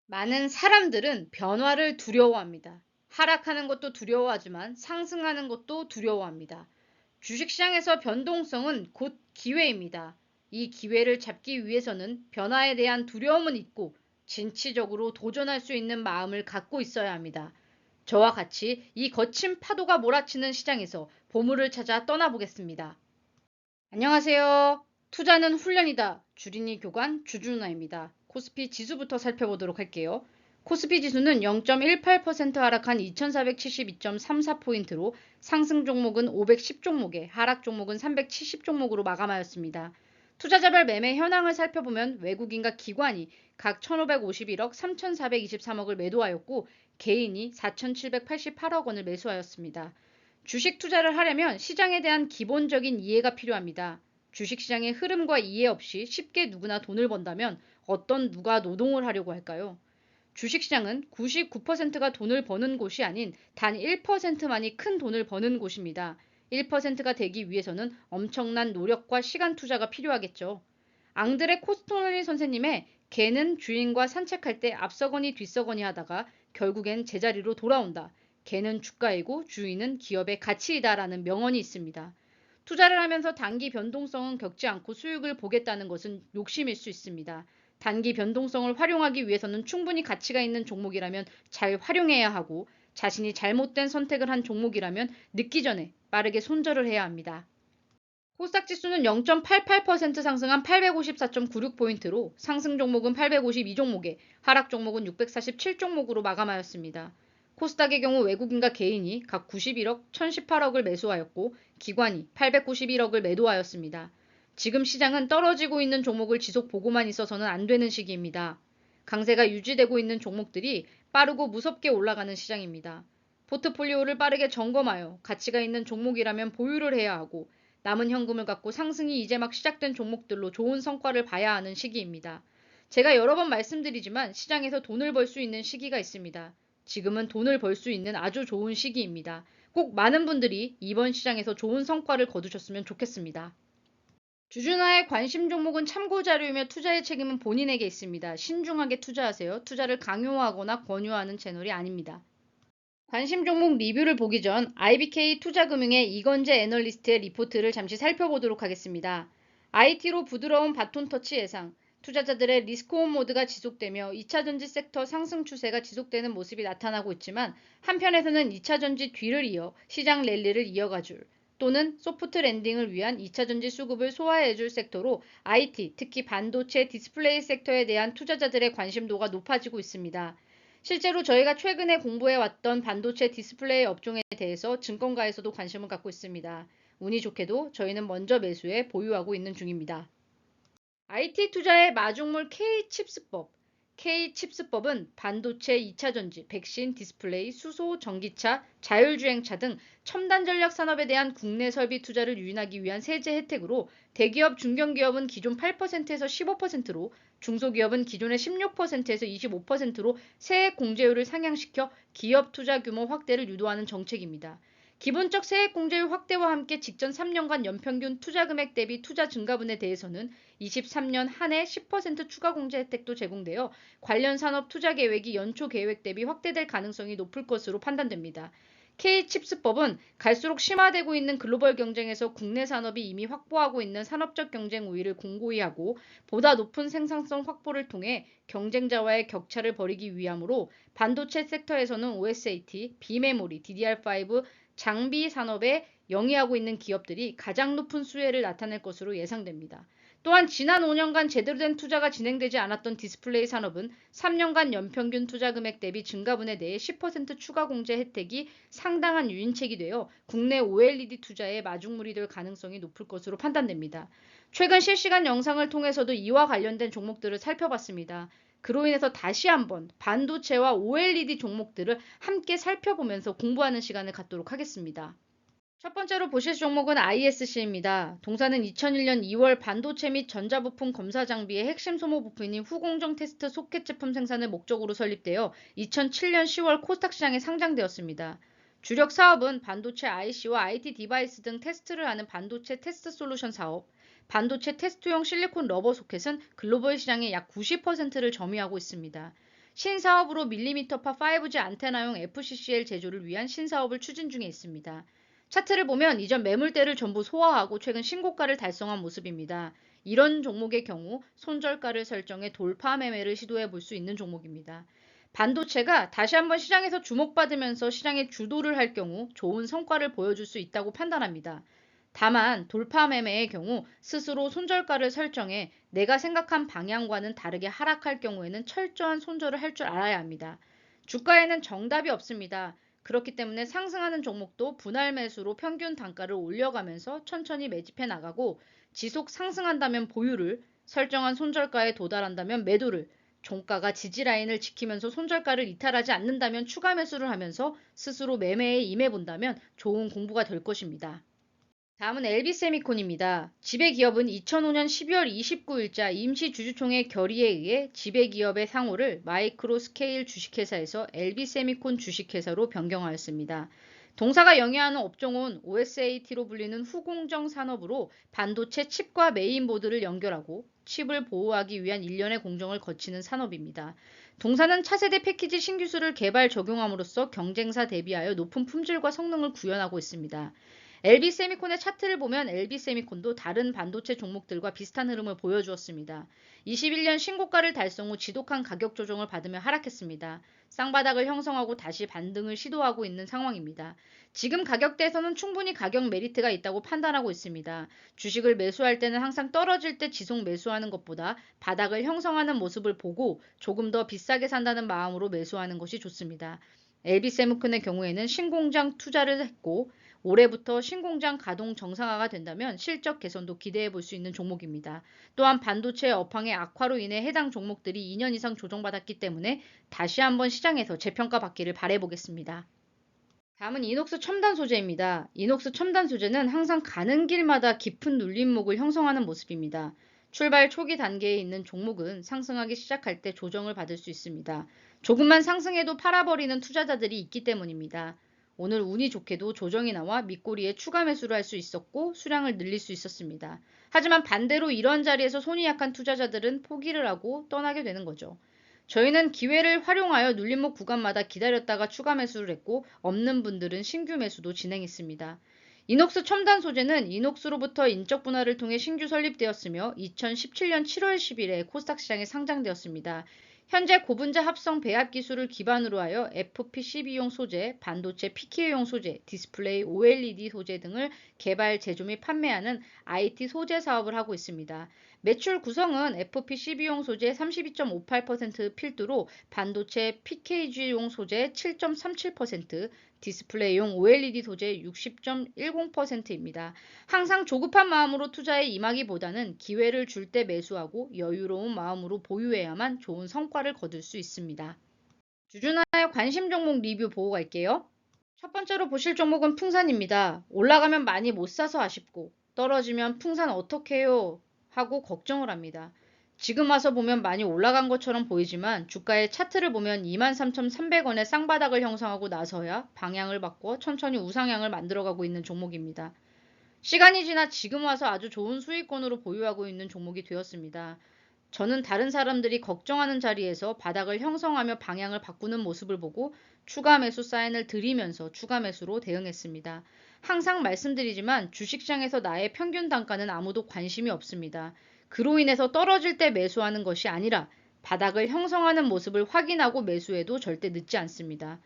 많은 사람들은 변화를 두려워합니다. 하락하는 것도 두려워하지만 상승하는 것도 두려워합니다. 주식시장에서 변동성은 곧 기회입니다. 이 기회를 잡기 위해서는 변화에 대한 두려움은 있고 진취적으로 도전할 수 있는 마음을 갖고 있어야 합니다. 저와 같이 이 거친 파도가 몰아치는 시장에서 보물을 찾아 떠나보겠습니다. 안녕하세요. 투자는 훈련이다. 주린이 교관 주준아입니다. 코스피 지수부터 살펴보도록 할게요. 코스피 지수는 0.18% 하락한 2472.34포인트로 상승 종목은 510종목에 하락 종목은 370종목으로 마감하였습니다. 투자자별 매매 현황을 살펴보면 외국인과 기관이 각 1,551억 3,423억을 매도하였고 개인이 4,788억 원을 매수하였습니다. 주식 투자를 하려면 시장에 대한 기본적인 이해가 필요합니다. 주식시장의 흐름과 이해 없이 쉽게 누구나 돈을 번다면 어떤 누가 노동을 하려고 할까요? 주식시장은 99%가 돈을 버는 곳이 아닌 단 1%만이 큰 돈을 버는 곳입니다. 1%가 되기 위해서는 엄청난 노력과 시간 투자가 필요하겠죠. 앙드레 코스토널리 선생님의 개는 주인과 산책할 때 앞서거니 뒤서거니 하다가 결국엔 제자리로 돌아온다. 개는 주가이고 주인은 기업의 가치이다라는 명언이 있습니다. 투자를 하면서 단기 변동성은 겪지 않고 수익을 보겠다는 것은 욕심일 수 있습니다. 단기 변동성을 활용하기 위해서는 충분히 가치가 있는 종목이라면 잘 활용해야 하고 자신이 잘못된 선택을 한 종목이라면 늦기 전에 빠르게 손절을 해야 합니다. 코스닥 지수는 0.88% 상승한 854.96포인트로 상승 종목은 852종목에 하락 종목은 647종목으로 마감하였습니다. 코스닥의 경우 외국인과 개인이 각 91억, 1018억을 매수하였고 기관이 891억을 매도하였습니다. 지금 시장은 떨어지고 있는 종목을 지속 보고만 있어서는 안 되는 시기입니다. 강세가 유지되고 있는 종목들이 빠르고 무섭게 올라가는 시장입니다. 포트폴리오를 빠르게 점검하여 가치가 있는 종목이라면 보유를 해야 하고 남은 현금을 갖고 상승이 이제 막 시작된 종목들로 좋은 성과를 봐야 하는 시기입니다. 제가 여러 번 말씀드리지만 시장에서 돈을 벌 수 있는 시기가 있습니다. 지금은 돈을 벌 수 있는 아주 좋은 시기입니다. 꼭 많은 분들이 이번 시장에서 좋은 성과를 거두셨으면 좋겠습니다. 주주나의 관심 종목은 참고 자료이며 투자의 책임은 본인에게 있습니다. 신중하게 투자하세요. 투자를 강요하거나 권유하는 채널이 아닙니다. 관심 종목 리뷰를 보기 전 IBK 투자금융의 이건재 애널리스트의 리포트를 잠시 살펴보도록 하겠습니다. IT로 부드러운 바톤 터치 예상, 투자자들의 리스크온 모드가 지속되며 2차전지 섹터 상승 추세가 지속되는 모습이 나타나고 있지만 한편에서는 2차전지 뒤를 이어 시장 랠리를 이어가줄 또는 소프트 랜딩을 위한 2차전지 수급을 소화해줄 섹터로 IT, 특히 반도체 디스플레이 섹터에 대한 투자자들의 관심도가 높아지고 있습니다. 실제로 저희가 최근에 공부해왔던 반도체 디스플레이 업종에 대해서 증권가에서도 관심을 갖고 있습니다. 운이 좋게도 저희는 먼저 매수해 보유하고 있는 중입니다. IT 투자의 마중물 K칩스법. K칩스법은 반도체 2차전지, 백신, 디스플레이, 수소, 전기차, 자율주행차 등 첨단 전략 산업에 대한 국내 설비 투자를 유인하기 위한 세제 혜택으로 대기업, 중견기업은 기존 8%에서 15%로 중소기업은 기존의 16%에서 25%로 세액 공제율을 상향시켜 기업 투자 규모 확대를 유도하는 정책입니다. 기본적 세액 공제율 확대와 함께 직전 3년간 연평균 투자 금액 대비 투자 증가분에 대해서는 23년 한 해 10% 추가 공제 혜택도 제공되어 관련 산업 투자 계획이 연초 계획 대비 확대될 가능성이 높을 것으로 판단됩니다. K칩스법은 갈수록 심화되고 있는 글로벌 경쟁에서 국내 산업이 이미 확보하고 있는 산업적 경쟁 우위를 공고히 하고 보다 높은 생산성 확보를 통해 경쟁자와의 격차를 벌이기 위함으로 반도체 섹터에서는 OSAT, 비메모리, DDR5 장비 산업에 영위하고 있는 기업들이 가장 높은 수혜를 나타낼 것으로 예상됩니다. 또한 지난 5년간 제대로 된 투자가 진행되지 않았던 디스플레이 산업은 3년간 연평균 투자 금액 대비 증가분에 대해 10% 추가 공제 혜택이 상당한 유인책이 되어 국내 OLED 투자에 마중물이 될 가능성이 높을 것으로 판단됩니다. 최근 실시간 영상을 통해서도 이와 관련된 종목들을 살펴봤습니다. 그로 인해서 다시 한번 반도체와 OLED 종목들을 함께 살펴보면서 공부하는 시간을 갖도록 하겠습니다. 첫 번째로 보실 종목은 ISC입니다. 동사는 2001년 2월 반도체 및 전자부품 검사 장비의 핵심 소모 부품인 후공정 테스트 소켓 제품 생산을 목적으로 설립되어 2007년 10월 코스닥 시장에 상장되었습니다. 주력 사업은 반도체 IC와 IT 디바이스 등 테스트를 하는 반도체 테스트 솔루션 사업, 반도체 테스트용 실리콘 러버 소켓은 글로벌 시장의 약 90%를 점유하고 있습니다. 신사업으로 밀리미터파 5G 안테나용 FCCL 제조를 위한 신사업을 추진 중에 있습니다. 차트를 보면 이전 매물대를 전부 소화하고 최근 신고가를 달성한 모습입니다. 이런 종목의 경우 손절가를 설정해 돌파 매매를 시도해 볼 수 있는 종목입니다. 반도체가 다시 한번 시장에서 주목받으면서 시장의 주도를 할 경우 좋은 성과를 보여줄 수 있다고 판단합니다. 다만 돌파 매매의 경우 스스로 손절가를 설정해 내가 생각한 방향과는 다르게 하락할 경우에는 철저한 손절을 할 줄 알아야 합니다. 주가에는 정답이 없습니다. 그렇기 때문에 상승하는 종목도 분할 매수로 평균 단가를 올려가면서 천천히 매집해 나가고 지속 상승한다면 보유를, 설정한 손절가에 도달한다면 매도를, 종가가 지지 라인을 지키면서 손절가를 이탈하지 않는다면 추가 매수를 하면서 스스로 매매에 임해 본다면 좋은 공부가 될 것입니다. 다음은 LB세미콘입니다. 지배기업은 2005년 12월 29일자 임시주주총회 결의에 의해 지배기업의 상호를 마이크로스케일 주식회사에서 LB세미콘 주식회사로 변경하였습니다. 동사가 영위하는 업종은 OSAT로 불리는 후공정 산업으로 반도체 칩과 메인보드를 연결하고 칩을 보호하기 위한 일련의 공정을 거치는 산업입니다. 동사는 차세대 패키지 신기술을 개발 적용함으로써 경쟁사 대비하여 높은 품질과 성능을 구현하고 있습니다. LB세미콘의 차트를 보면 LB세미콘도 다른 반도체 종목들과 비슷한 흐름을 보여주었습니다. 21년 신고가를 달성 후 지독한 가격 조정을 받으며 하락했습니다. 쌍바닥을 형성하고 다시 반등을 시도하고 있는 상황입니다. 지금 가격대에서는 충분히 가격 메리트가 있다고 판단하고 있습니다. 주식을 매수할 때는 항상 떨어질 때 지속 매수하는 것보다 바닥을 형성하는 모습을 보고 조금 더 비싸게 산다는 마음으로 매수하는 것이 좋습니다. LB세미콘의 경우에는 신공장 투자를 했고 올해부터 신공장 가동 정상화가 된다면 실적 개선도 기대해 볼 수 있는 종목입니다. 또한 반도체 업황의 악화로 인해 해당 종목들이 2년 이상 조정받았기 때문에 다시 한번 시장에서 재평가 받기를 바라보겠습니다. 다음은 이녹스 첨단 소재입니다. 이녹스 첨단 소재는 항상 가는 길마다 깊은 눌림목을 형성하는 모습입니다. 출발 초기 단계에 있는 종목은 상승하기 시작할 때 조정을 받을 수 있습니다. 조금만 상승해도 팔아버리는 투자자들이 있기 때문입니다. 오늘 운이 좋게도 조정이 나와 밑꼬리에 추가 매수를 할 수 있었고 수량을 늘릴 수 있었습니다. 하지만 반대로 이런 자리에서 손이 약한 투자자들은 포기를 하고 떠나게 되는 거죠. 저희는 기회를 활용하여 눌림목 구간마다 기다렸다가 추가 매수를 했고 없는 분들은 신규 매수도 진행했습니다. 이녹스 첨단 소재는 이녹스로부터 인적 분할을 통해 신규 설립되었으며 2017년 7월 10일에 코스닥 시장에 상장되었습니다. 현재 고분자 합성 배합 기술을 기반으로 하여 FPCB용 소재, 반도체 PK용 소재, 디스플레이 OLED 소재 등을 개발, 제조 및 판매하는 IT 소재 사업을 하고 있습니다. 매출 구성은 FPCB용 소재 32.58% 필두로 반도체 PKG용 소재 7.37%, 디스플레이용 OLED 소재 60.10%입니다. 항상 조급한 마음으로 투자에 임하기보다는 기회를 줄 때 매수하고 여유로운 마음으로 보유해야만 좋은 성과를 거둘 수 있습니다. 주주나의 관심 종목 리뷰 보고 갈게요. 첫 번째로 보실 종목은 풍산입니다. 올라가면 많이 못 사서 아쉽고 떨어지면 풍산 어떻게 해요? 하고 걱정을 합니다. 지금 와서 보면 많이 올라간 것처럼 보이지만 주가의 차트를 보면 23,300원의 쌍바닥을 형성하고 나서야 방향을 바꿔 천천히 우상향을 만들어가고 있는 종목입니다. 시간이 지나 지금 와서 아주 좋은 수익권으로 보유하고 있는 종목이 되었습니다. 저는 다른 사람들이 걱정하는 자리에서 바닥을 형성하며 방향을 바꾸는 모습을 보고 추가 매수 사인을 드리면서 추가 매수로 대응했습니다. 항상 말씀드리지만 주식시장에서 나의 평균 단가는 아무도 관심이 없습니다. 그로 인해서 떨어질 때 매수하는 것이 아니라 바닥을 형성하는 모습을 확인하고 매수해도 절대 늦지 않습니다.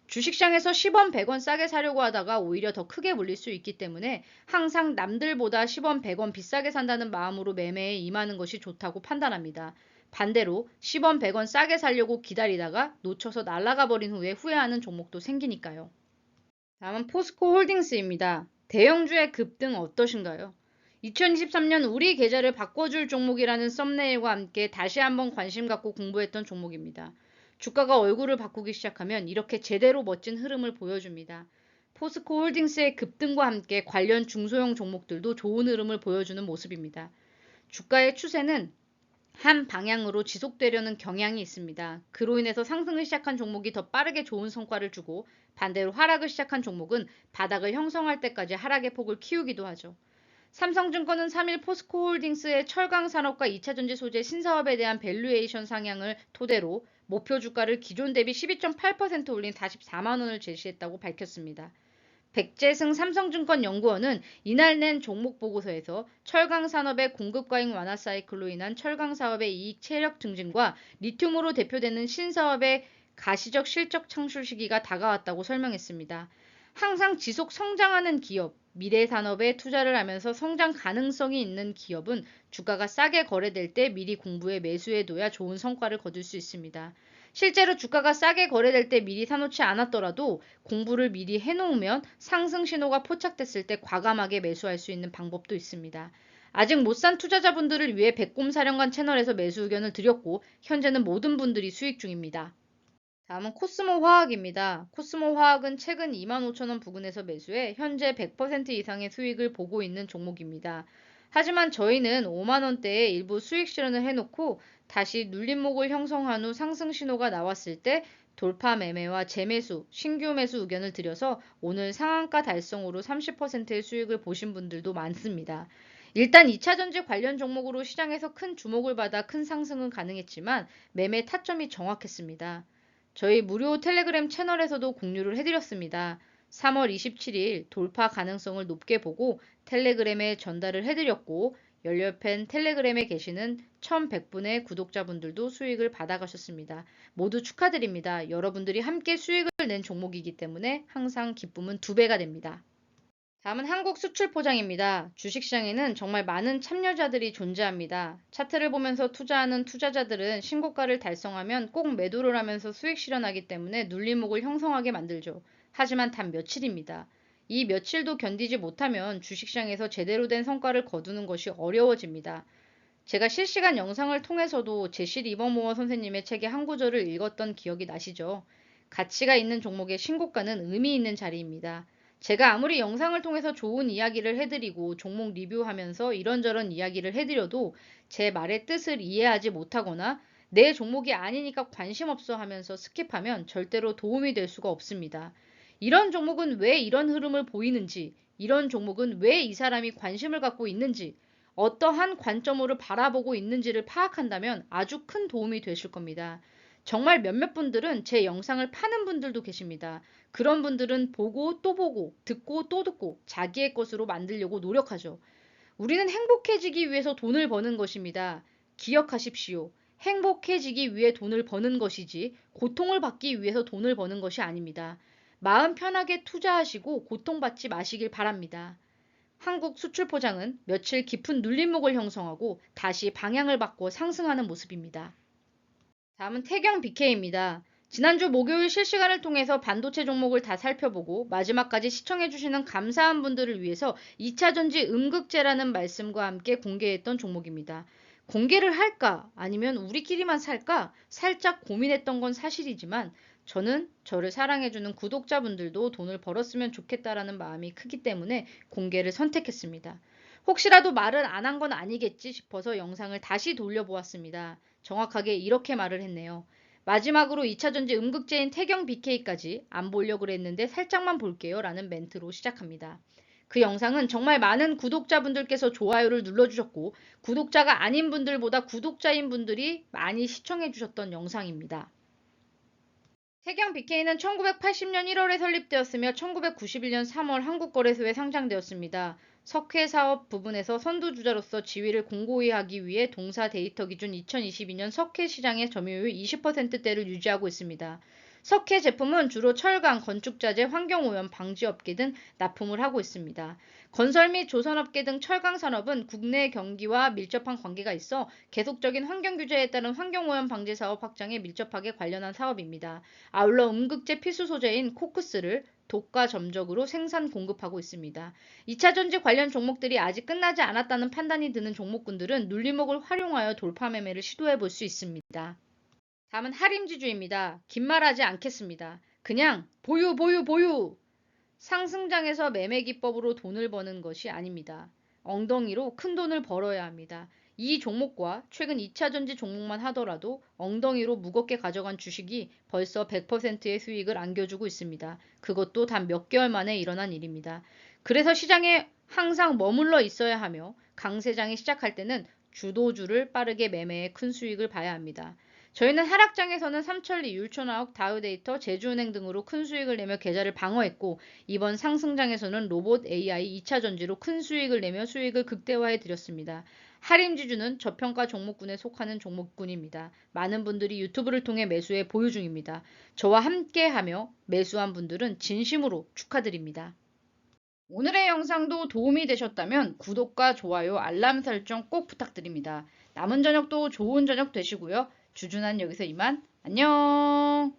주식시장에서 10원, 100원 싸게 사려고 하다가 오히려 더 크게 물릴 수 있기 때문에 항상 남들보다 10원, 100원 비싸게 산다는 마음으로 매매에 임하는 것이 좋다고 판단합니다. 반대로 10원, 100원 싸게 사려고 기다리다가 놓쳐서 날아가 버린 후에 후회하는 종목도 생기니까요. 다음은 포스코 홀딩스입니다. 대형주의 급등 어떠신가요? 2023년 우리 계좌를 바꿔줄 종목이라는 썸네일과 함께 다시 한번 관심 갖고 공부했던 종목입니다. 주가가 얼굴을 바꾸기 시작하면 이렇게 제대로 멋진 흐름을 보여줍니다. 포스코 홀딩스의 급등과 함께 관련 중소형 종목들도 좋은 흐름을 보여주는 모습입니다. 주가의 추세는 한 방향으로 지속되려는 경향이 있습니다. 그로 인해서 상승을 시작한 종목이 더 빠르게 좋은 성과를 주고 반대로 하락을 시작한 종목은 바닥을 형성할 때까지 하락의 폭을 키우기도 하죠. 삼성증권은 3일 포스코홀딩스의 철강산업과 2차전지 소재 신사업에 대한 밸류에이션 상향을 토대로 목표 주가를 기존 대비 12.8% 올린 44만 원을 제시했다고 밝혔습니다. 백재승 삼성증권 연구원은 이날 낸 종목 보고서에서 철강 산업의 공급 과잉 완화 사이클로 인한 철강 사업의 이익 체력 증진과 리튬으로 대표되는 신사업의 가시적 실적 창출 시기가 다가왔다고 설명했습니다. 항상 지속 성장하는 기업, 미래 산업에 투자를 하면서 성장 가능성이 있는 기업은 주가가 싸게 거래될 때 미리 공부해 매수해둬야 좋은 성과를 거둘 수 있습니다. 실제로 주가가 싸게 거래될 때 미리 사놓지 않았더라도 공부를 미리 해놓으면 상승 신호가 포착됐을 때 과감하게 매수할 수 있는 방법도 있습니다. 아직 못 산 투자자분들을 위해 백곰사령관 채널에서 매수 의견을 드렸고 현재는 모든 분들이 수익 중입니다. 다음은 코스모 화학입니다. 코스모 화학은 최근 25,000원 부근에서 매수해 현재 100% 이상의 수익을 보고 있는 종목입니다. 하지만 저희는 5만원대에 일부 수익 실현을 해놓고 다시 눌림목을 형성한 후 상승 신호가 나왔을 때 돌파 매매와 재매수, 신규 매수 의견을 드려서 오늘 상한가 달성으로 30%의 수익을 보신 분들도 많습니다. 일단 2차전지 관련 종목으로 시장에서 큰 주목을 받아 큰 상승은 가능했지만 매매 타점이 정확했습니다. 저희 무료 텔레그램 채널에서도 공유를 해드렸습니다. 3월 27일 돌파 가능성을 높게 보고 텔레그램에 전달을 해드렸고 열렬팬 텔레그램에 계시는 1100분의 구독자분들도 수익을 받아가셨습니다. 모두 축하드립니다. 여러분들이 함께 수익을 낸 종목이기 때문에 항상 기쁨은 2배가 됩니다. 다음은 한국 수출 포장입니다. 주식시장에는 정말 많은 참여자들이 존재합니다. 차트를 보면서 투자하는 투자자들은 신고가를 달성하면 꼭 매도를 하면서 수익 실현하기 때문에 눌림목을 형성하게 만들죠. 하지만 단 며칠입니다. 이 며칠도 견디지 못하면 주식시장에서 제대로 된 성과를 거두는 것이 어려워집니다. 제가 실시간 영상을 통해서도 제실 이범모어 선생님의 책의 한 구절을 읽었던 기억이 나시죠? 가치가 있는 종목의 신고가는 의미 있는 자리입니다. 제가 아무리 영상을 통해서 좋은 이야기를 해드리고 종목 리뷰하면서 이런저런 이야기를 해드려도 제 말의 뜻을 이해하지 못하거나 내 종목이 아니니까 관심 없어 하면서 스킵하면 절대로 도움이 될 수가 없습니다. 이런 종목은 왜 이런 흐름을 보이는지, 이런 종목은 왜 이 사람이 관심을 갖고 있는지, 어떠한 관점으로 바라보고 있는지를 파악한다면 아주 큰 도움이 되실 겁니다. 정말 몇몇 분들은 제 영상을 파는 분들도 계십니다. 그런 분들은 보고 또 보고 듣고 또 듣고 자기의 것으로 만들려고 노력하죠. 우리는 행복해지기 위해서 돈을 버는 것입니다. 기억하십시오. 행복해지기 위해 돈을 버는 것이지 고통을 받기 위해서 돈을 버는 것이 아닙니다. 마음 편하게 투자하시고 고통받지 마시길 바랍니다. 한국 수출 포장은 며칠 깊은 눌림목을 형성하고 다시 방향을 바꿔 상승하는 모습입니다. 다음은 태경 BK입니다. 지난주 목요일 실시간을 통해서 반도체 종목을 다 살펴보고 마지막까지 시청해주시는 감사한 분들을 위해서 2차전지 음극재라는 말씀과 함께 공개했던 종목입니다. 공개를 할까 아니면 우리끼리만 살까 살짝 고민했던 건 사실이지만 저는 저를 사랑해주는 구독자분들도 돈을 벌었으면 좋겠다라는 마음이 크기 때문에 공개를 선택했습니다. 혹시라도 말을 안 한 건 아니겠지 싶어서 영상을 다시 돌려보았습니다. 정확하게 이렇게 말을 했네요. 마지막으로 2차전지 음극재인 태경 BK까지 안 보려고 그랬는데 살짝만 볼게요 라는 멘트로 시작합니다. 그 영상은 정말 많은 구독자분들께서 좋아요를 눌러주셨고 구독자가 아닌 분들보다 구독자인 분들이 많이 시청해주셨던 영상입니다. 태경 BK는 1980년 1월에 설립되었으며 1991년 3월 한국거래소에 상장되었습니다. 석회 사업 부분에서 선두주자로서 지위를 공고히 하기 위해 동사 데이터 기준 2022년 석회 시장의 점유율 20%대를 유지하고 있습니다. 석회 제품은 주로 철강, 건축자재, 환경오염 방지 업계 등 납품을 하고 있습니다. 건설 및 조선업계 등 철강 산업은 국내 경기와 밀접한 관계가 있어 계속적인 환경 규제에 따른 환경오염 방지 사업 확장에 밀접하게 관련한 사업입니다. 아울러 음극재 필수 소재인 코크스를 독과 점적으로 생산 공급하고 있습니다. 2차전지 관련 종목들이 아직 끝나지 않았다는 판단이 드는 종목군들은 눌림목을 활용하여 돌파 매매를 시도해 볼 수 있습니다. 다음은 하림지주입니다. 긴 말하지 않겠습니다. 그냥 보유 보유 보유! 상승장에서 매매 기법으로 돈을 버는 것이 아닙니다. 엉덩이로 큰 돈을 벌어야 합니다. 이 종목과 최근 2차전지 종목만 하더라도 엉덩이로 무겁게 가져간 주식이 벌써 100%의 수익을 안겨주고 있습니다. 그것도 단 몇 개월 만에 일어난 일입니다. 그래서 시장에 항상 머물러 있어야 하며 강세장이 시작할 때는 주도주를 빠르게 매매해 큰 수익을 봐야 합니다. 저희는 하락장에서는 삼천리, 율촌화학, 다우데이터, 제주은행 등으로 큰 수익을 내며 계좌를 방어했고 이번 상승장에서는 로봇, AI, 2차 전지로 큰 수익을 내며 수익을 극대화해 드렸습니다. 하림지주는 저평가 종목군에 속하는 종목군입니다. 많은 분들이 유튜브를 통해 매수에 보유 중입니다. 저와 함께하며 매수한 분들은 진심으로 축하드립니다. 오늘의 영상도 도움이 되셨다면 구독과 좋아요, 알람 설정 꼭 부탁드립니다. 남은 저녁도 좋은 저녁 되시고요. 주준한 여기서 이만 안녕.